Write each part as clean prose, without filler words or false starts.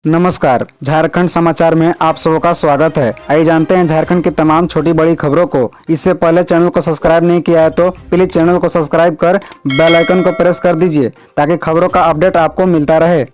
नमस्कार, झारखंड समाचार में आप सबका स्वागत है। आइए जानते हैं झारखंड की तमाम छोटी बड़ी खबरों को। इससे पहले चैनल को सब्सक्राइब नहीं किया है तो प्लीज चैनल को सब्सक्राइब कर बेल आइकन को प्रेस कर दीजिए ताकि खबरों का अपडेट आपको मिलता रहे।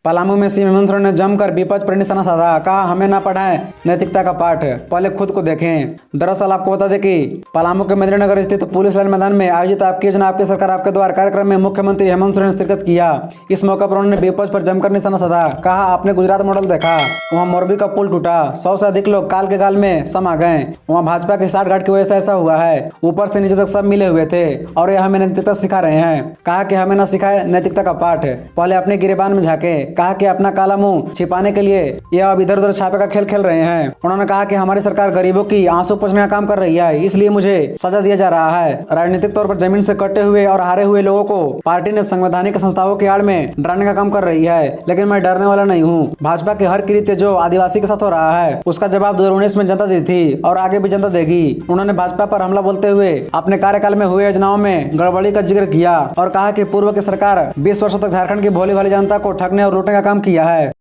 पलामू में सीएम हेमंत सोरेन ने जमकर विपक्ष पर निशाना साधा। कहा, हमें ना पढ़ाएं नैतिकता का पाठ, पहले खुद को देखें। दरअसल आपको बता दें कि पलामू के मेदिनीनगर स्थित पुलिस लाइन मैदान में आयोजित आपकी योजना आपकी सरकार आपके द्वार कार्यक्रम में मुख्यमंत्री हेमंत सोरेन ने शिरकत किया। इस मौके पर उन्होंने विपक्ष पर जमकर निशाना साधा। कहा, आपने गुजरात मॉडल देखा, वहाँ मोरबी का पुल टूटा, 100 से अधिक लोग काल के गाल में समा गए, वहाँ भाजपा की साठगांठ की वजह से ऐसा हुआ है। ऊपर से नीचे तक सब मिले हुए थे और ये हमें नैतिकता सिखा रहे हैं। कहा कि हमें न सिखाए नैतिकता का पाठ, पहले अपने गिरेबान में झांके। कहा कि अपना काला मुंह छिपाने के लिए ये अब इधर उधर छापे का खेल खेल रहे हैं। उन्होंने कहा कि हमारी सरकार गरीबों की आंसू पोंछने का काम कर रही है, इसलिए मुझे सजा दिया जा रहा है। राजनीतिक तौर पर जमीन से कटे हुए और हारे हुए लोगों को पार्टी ने संवैधानिक संस्थाओं की आड़ में डराने का काम कर रही है, लेकिन मैं डरने वाला नहीं हूँ। भाजपा की हर कृत्य जो आदिवासी के साथ हो रहा है उसका जवाब 2019 में जनता दी थी और आगे भी जनता देगी। उन्होंने भाजपा पर हमला बोलते हुए अपने कार्यकाल में हुए योजनाओं में गड़बड़ी का जिक्र किया और कहा कि पूर्व की सरकार 20 वर्षों तक झारखंड की भोली भाली जनता को ठगने और लूटने का काम किया है।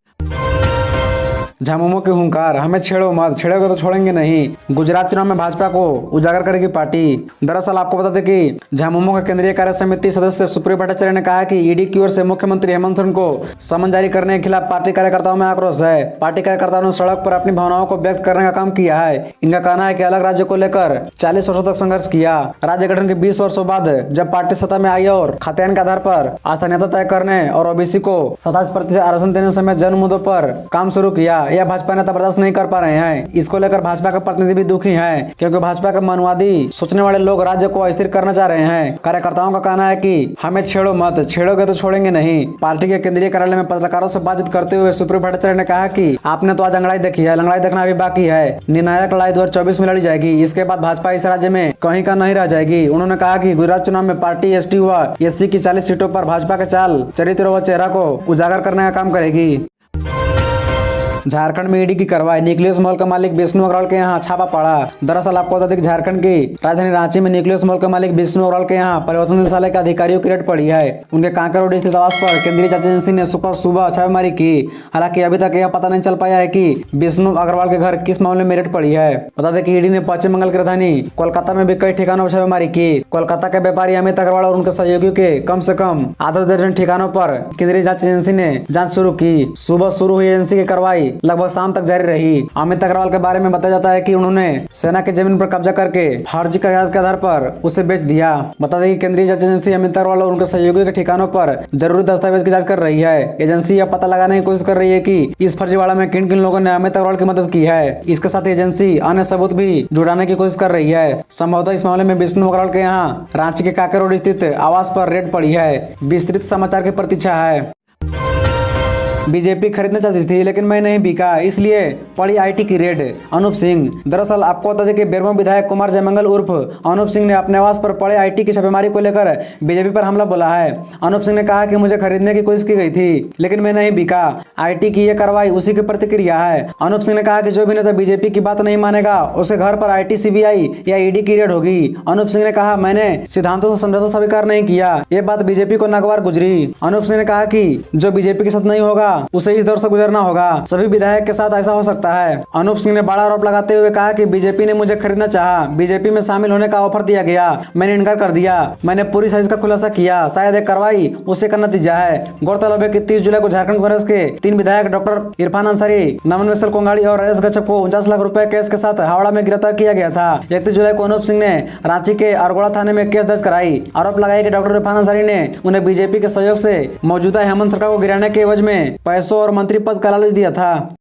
झामुमो की हुंकार, हमें छेड़ो मत, छेड़ोगे तो छोड़ेंगे नहीं। गुजरात चुनाव में भाजपा को उजागर करेगी पार्टी। दरअसल आपको बता दें कि झामुमो के केंद्रीय कार्य समिति सदस्य सुप्रियो भट्टाचार्य ने कहा कि ईडी की ओर से मुख्यमंत्री हेमंत सोरेन को समन जारी करने के खिलाफ पार्टी कार्यकर्ताओं में आक्रोश है। पार्टी कार्यकर्ताओं ने सड़क पर अपनी भावनाओं को व्यक्त करने का काम किया है। इनका कहना है कि अलग राज्य को लेकर 40 वर्षों तक संघर्ष किया। राज्य गठन के 20 वर्षों बाद जब पार्टी सत्ता में आई और खतियान के आधार पर स्थानीयता तय करने और ओबीसी को 27% आरक्षण देने समेत जन मुद्दों पर काम शुरू किया, यह भाजपा नेता बर्दाश्त नहीं कर पा रहे हैं। इसको लेकर भाजपा के प्रतिनिधि भी दुखी हैं, क्योंकि भाजपा के मनवादी सोचने वाले लोग राज्य को अस्थिर करना चाह रहे हैं। कार्यकर्ताओं का कहना है कि हमें छेड़ो मत, छेड़ोगे तो छोड़ेंगे नहीं। पार्टी के केंद्रीय कार्यालय में पत्रकारों से बातचीत करते हुए सुप्रियो भट्टाचार्य ने कहा कि आपने तो आज अंगड़ाई देखी है, लंगड़ाई देखना अभी बाकी है। निर्णायक लड़ाई 2024 में लड़ी जाएगी। इसके बाद भाजपा इस राज्य में कहीं का नहीं रह जाएगी। उन्होंने कहा कि गुजरात चुनाव में पार्टी एसटी व एससी की 40 सीटों पर भाजपा के चाल, चरित्र व चेहरा को उजागर करने का काम करेगी। झारखंड में ईडी की कार्रवाई, न्यूक्लियस मॉल के मालिक विष्णु अग्रवाल के यहाँ छापा पड़ा। दरअसल आपको बता दें कि झारखंड की राजधानी रांची में न्यूक्लियस मॉल के मालिक विष्णु अग्रवाल के यहाँ परिवर्तन निदेशालय के अधिकारियों की रेड पड़ी है। उनके कांकर रोड स्थित आवास पर केंद्रीय जांच एजेंसी ने सुबह छापेमारी की। हालांकि अभी तक यह पता नहीं चल पाया है कि विष्णु अग्रवाल के घर किस मामले में रेड पड़ी है। बता दें कि ईडी ने पश्चिम बंगाल की राजधानी कोलकाता में भी कई ठिकानों पर छापेमारी की। कोलकाता के व्यापारी अमित अग्रवाल और उनके सहयोगियों के कम से कम आधा दर्जन ठिकानों पर केंद्रीय जांच एजेंसी ने जांच शुरू की। सुबह शुरू हुई एजेंसी की कार्रवाई लगभग शाम तक जारी रही। अमित अग्रवाल के बारे में बताया जाता है कि उन्होंने सेना की जमीन पर कब्जा करके फर्जी कागजात के आधार पर उसे बेच दिया। बता दें कि केंद्रीय जांच एजेंसी अमित अग्रवाल और उनके सहयोगियों के ठिकानों पर जरूरी दस्तावेज की जांच कर रही है। एजेंसी यह पता लगाने की कोशिश कर रही है कि इस फर्जीवाड़ा में किन किन लोगों ने अमित अग्रवाल की मदद की है। इसके साथ एजेंसी अन्य सबूत भी जुटाने की कोशिश कर रही है। संभवतः इस मामले में विष्णु अग्रवाल के यहाँ रांची के कांकर रोड स्थित आवास पर रेड पड़ी है। विस्तृत समाचार की प्रतीक्षा है। बीजेपी खरीदना चाहती थी लेकिन मैं नहीं बिका, इसलिए पड़ी आईटी की रेड। अनूप सिंह, दरअसल आपको बता दें कि बेरमो विधायक कुमार जयमंगल उर्फ अनूप सिंह ने अपने आवास पर पड़े आईटी की छापेमारी को लेकर बीजेपी पर हमला बोला है। अनूप सिंह ने कहा कि मुझे खरीदने की कोशिश की गई थी लेकिन मैं नहीं बिका। आईटी की यह कार्रवाई उसी की प्रतिक्रिया है। अनूप सिंह ने कहा कि जो भी नेता बीजेपी की बात नहीं मानेगा उसके घर पर आईटी, सीबीआई या ईडी की रेड होगी। अनूप सिंह ने कहा, मैंने सिद्धांतों से समझौता स्वीकार नहीं किया। ये बात बीजेपी को नागवार गुजरी। अनूप सिंह ने कहा कि जो बीजेपी के साथ नहीं होगा उसे इस दौर से गुजरना होगा। सभी विधायक के साथ ऐसा हो सकता है। अनूप सिंह ने बड़ा आरोप लगाते हुए कहा कि बीजेपी ने मुझे खरीदना चाहा, बीजेपी में शामिल होने का ऑफर दिया गया, मैंने इनकार कर दिया। मैंने पूरी साजिश का खुलासा किया। शायद एक कार्रवाई उसी का नतीजा है। गौरतलब है कि 30 जुलाई को झारखंड कांग्रेस के 3 विधायक डॉक्टर इरफान अंसारी, नमन मिसल कोंगाड़ी और राजेश गच्छप को 49 लाख रुपए केस के साथ हावड़ा में गिरफ्तार किया गया था। 31 जुलाई को अनूप सिंह ने रांची के अरगोड़ा थाने में केस दर्ज कराई। आरोप लगाया कि डॉक्टर इरफान अंसारी ने उन्हें बीजेपी के सहयोग से मौजूदा हेमंत सरकार को गिराने के एवज में पैसों और मंत्री पद का लालच दिया था।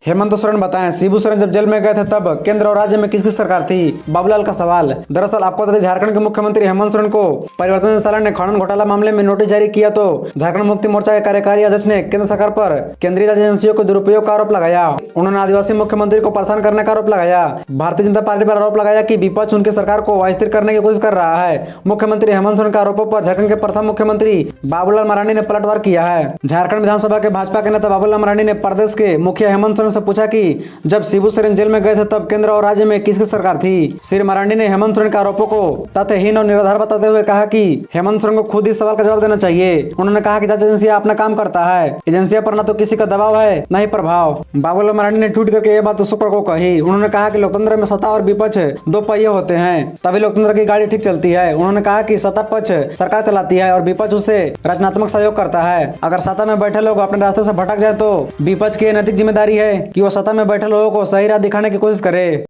हेमंत सोरेन बताएं, शिबू सोरेन जब जेल में गए थे तब केंद्र और राज्य में किसकी सरकार थी? बाबूलाल का सवाल। दरअसल आपको बता दें, झारखंड के मुख्यमंत्री हेमंत सोरेन को परिवर्तन निदेशालय ने खनन घोटाला मामले में नोटिस जारी किया तो झारखंड मुक्ति मोर्चा के कार्यकारी अध्यक्ष ने केंद्र सरकार पर केंद्रीय राज्य एजेंसियों के दुरुपयोग का आरोप लगाया। उन्होंने आदिवासी मुख्यमंत्री को परेशान करने का आरोप लगाया। भारतीय जनता पार्टी पर आरोप लगाया कि विपक्ष उनकी सरकार को अस्थिर करने की कोशिश कर रहा है। मुख्यमंत्री हेमंत सोरेन के आरोपों पर झारखंड के प्रथम मुख्यमंत्री बाबूलाल मरांडी ने पलटवार किया है। झारखंड विधानसभा के भाजपा के नेता बाबूलाल मरांडी ने प्रदेश के मुखिया हेमंत सोरेन उनसे पूछा कि जब शिबू सोरेन जेल में गए थे तब केंद्र और राज्य में किसकी सरकार थी। श्री मरांडी ने हेमंत सोरेन के आरोपों को तथ्यहीन और निराधार बताते हुए कहा कि हेमंत सोरेन को खुद इस सवाल का जवाब देना चाहिए। उन्होंने कहा कि जांच एजेंसियां अपना काम करता है, एजेंसियों पर न तो किसी का दबाव है न ही प्रभाव। बाबूलाल मरांडी ने ट्वीट करके यह बात शुक्र को कही। उन्होंने कहा कि लोकतंत्र में सत्ता और विपक्ष दो पहिए होते हैं, तभी लोकतंत्र की गाड़ी ठीक चलती है। उन्होंने कहा कि सत्ता पक्ष सरकार चलाती है और विपक्ष उससे रचनात्मक सहयोग करता है। अगर सत्ता में बैठे लोग अपने रास्ते से भटक जाए तो विपक्ष की नैतिक जिम्मेदारी है कि वो सत्ता में बैठे लोगों को सही राह दिखाने की कोशिश करे।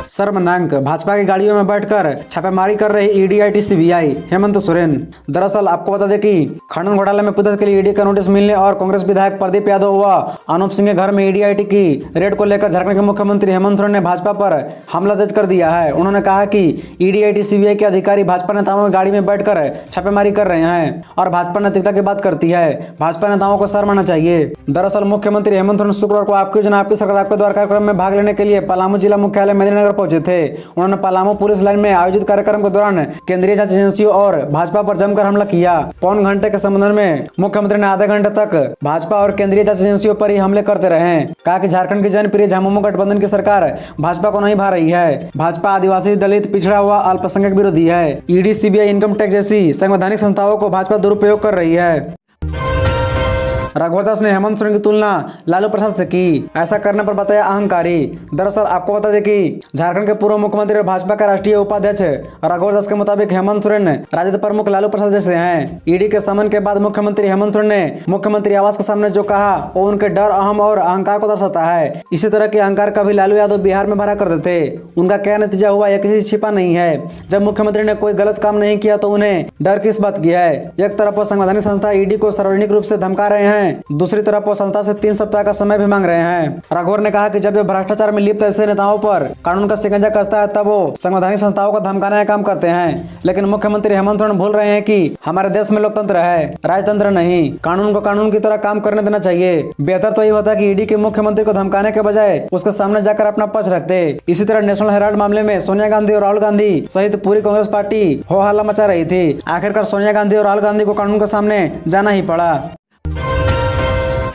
शर्मनाक, भाजपा की गाड़ियों में बैठकर छापेमारी कर रही ED IT CBI, Hemant Soren. दरअसल आपको बता दें कि खनन घोटाले में पूछताछ के लिए ईडी का नोटिस मिलने और कांग्रेस विधायक प्रदीप यादव व अनूप सिंह के घर में ईडी आईटी की रेड को लेकर झारखंड के मुख्यमंत्री हेमंत सोरेन ने भाजपा पर हमला तेज कर दिया है। उन्होंने कहा कि ईडी आईटी सीबीआई के अधिकारी भाजपा नेताओं की गाड़ी में बैठकर छापेमारी कर रहे हैं और भाजपा नैतिकता की बात करती है। भाजपा नेताओं को शर्म आना चाहिए। दरअसल मुख्यमंत्री हेमंत सोरेन शुक्रवार को आपकी योजना आपकी सरकार आपके द्वार कार्यक्रम में भाग लेने के लिए पलामू जिला मुख्यालय मेदिनीनगर पहुंचे थे। उन्होंने पलामू पुलिस लाइन में आयोजित कार्यक्रम के दौरान केंद्रीय जांच एजेंसियों और भाजपा पर जमकर हमला किया। पौन घंटे के संबोधन में मुख्यमंत्री ने आधे घंटे तक भाजपा और केंद्रीय जांच एजेंसियों पर ही हमले करते रहे। कहा कि झारखंड की जनप्रिय झामुमो गठबंधन की सरकार भाजपा को नहीं भा रही है। भाजपा आदिवासी, दलित, पिछड़ा हुआ, अल्पसंख्यक विरोधी है। ईडी, सीबीआई, इनकम टैक्स जैसी संवैधानिक संस्थाओं को भाजपा दुरुपयोग कर रही है। रघुवर दास ने हेमंत सोरेन की तुलना लालू प्रसाद से की। ऐसा करने पर बताया अहंकारी। दरअसल आपको बता दें कि झारखंड के पूर्व मुख्यमंत्री और भाजपा के राष्ट्रीय उपाध्यक्ष रघुवर दास के मुताबिक हेमंत सोरेन राजद प्रमुख लालू प्रसाद जैसे हैं। ईडी के समन के बाद मुख्यमंत्री हेमंत सोरेन ने मुख्यमंत्री आवास के सामने जो कहा वो उनके डर, अहम और अहंकार को दर्शाता है। इसी तरह के अहंकार कभी लालू यादव बिहार में भरा करते थे। उनका क्या नतीजा हुआ यह किसी से छिपा नहीं है। जब मुख्यमंत्री ने कोई गलत काम नहीं किया तो उन्हें डर किस बात की है। एक तरफ वो संवैधानिक संस्था ईडी को सार्वजनिक रूप से धमका रहे हैं, दूसरी तरफ वो संस्था से 3 सप्ताह का समय भी मांग रहे हैं। रघुवर ने कहा कि जब वे भ्रष्टाचार में लिप्त ऐसे नेताओं पर कानून का शिकंजा कसता है तब वो संवैधानिक संस्थाओं को धमकाने का काम करते हैं। लेकिन मुख्यमंत्री हेमंत सोरेन भूल रहे हैं कि हमारे देश में लोकतंत्र है, राजतंत्र नहीं। कानून को कानून की तरह काम करने देना चाहिए। बेहतर तो ये होता कि ईडी के मुख्यमंत्री को धमकाने के बजाय उसके सामने जाकर अपना पक्ष रखते। इसी तरह नेशनल हेराल्ड मामले में सोनिया गांधी और राहुल गांधी सहित पूरी कांग्रेस पार्टी हो हल्ला मचा रही थी। आखिरकार सोनिया गांधी और राहुल गांधी को कानून के सामने जाना ही पड़ा।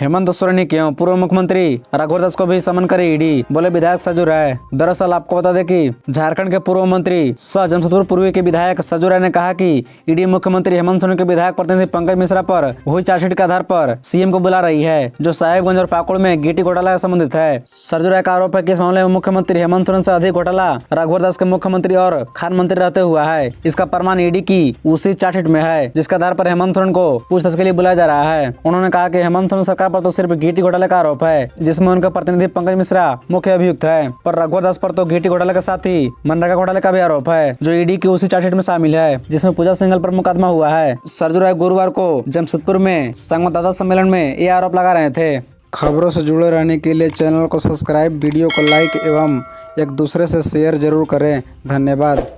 हेमंत सोरेन ही क्यों, पूर्व मुख्यमंत्री रघुवर दास को भी समन करे ईडी, बोले विधायक सजू राय। दरअसल आपको बता दें कि झारखंड के पूर्व मंत्री सह जमशेदपुर पूर्वी के विधायक सजू राय ने कहा कि ईडी मुख्यमंत्री हेमंत सोरेन के विधायक प्रतिनिधि पंकज मिश्रा पर हुई चार्जशीट के आधार पर सीएम को बुला रही है, जो साहेबगंज और पाकुड़ में गिट्टी घोटाला से संबंधित है। सजू राय का आरोप है कि इस मामले में मुख्यमंत्री हेमंत सोरेन से अधिक घोटाला रघुवर दास के मुख्यमंत्री और खान मंत्री रहते हुआ है। इसका प्रमाण ईडी की उसी चार्जशीट में है जिसके आधार पर हेमंत सोरेन को पूछताछ के लिए बुलाया जा रहा है। उन्होंने कहा कि हेमंत सोरेन सरकार पर तो सिर्फ गिट्टी घोटाले का आरोप है, जिसमें उनका प्रतिनिधि पंकज मिश्रा मुख्य अभियुक्त है, पर रघुवर दास पर तो गिट्टी घोटाले के साथ ही मनरेगा घोटाले का भी आरोप है, जो ईडी की उसी चार्जशीट में शामिल है, जिसमें पूजा सिंघल पर मुकदमा हुआ है। सजू राय गुरुवार को जमशेदपुर में संवाददाता सम्मेलन में ये आरोप लगा रहे थे। खबरों से जुड़े रहने के लिए चैनल को सब्सक्राइब, वीडियो को लाइक एवं एक दूसरे से शेयर जरूर करें। धन्यवाद।